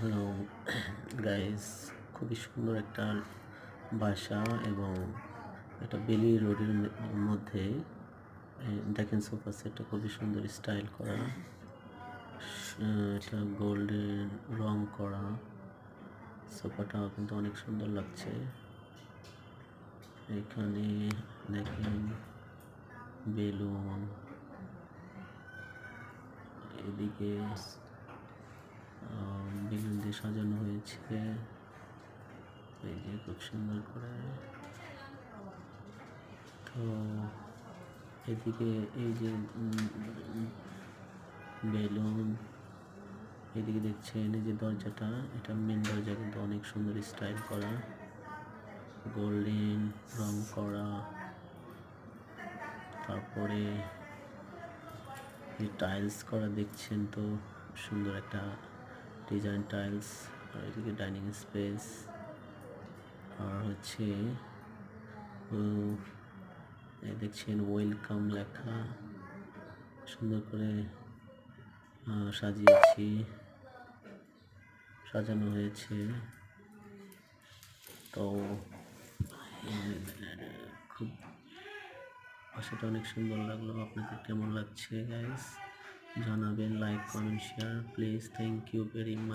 Hello guys, খুবই সুন্দর একটা বাসা এবং এটা বেলি রোডের মধ্যে। দেখেন সোফা সেটটা খুবই সুন্দর স্টাইল করা। এটা গোল্ডেন রং করা। সোফাটা কিন্তু অনেক সুন্দর লাগছে। এখানে দেখেন বেলুন, এদিকে বেলুন দিয়ে সাজানো হয়েছে। এই যে খুব সুন্দর করে। তো এদিকে এই যে বেলুন, এদিকে দেখছেন এই যে দরজাটা, এটা মেন দরজা কিন্তু অনেক সুন্দর স্টাইল করা, গোল্ডেন রং করা। তারপরে এই টাইলস করা দেখছেন তো, সুন্দর একটা ডিজাইন টাইলস। আর এদিকে ডাইনিং স্পেস, আর হচ্ছে দেখছেন ওয়েলকাম লেখা, সুন্দর করে সাজানো হয়েছে। তো খুব বাসাটা অনেক সুন্দর লাগলো। আপনাদের কেমন লাগছে গাইস জানাবেন, like comment share please. Thank you very much.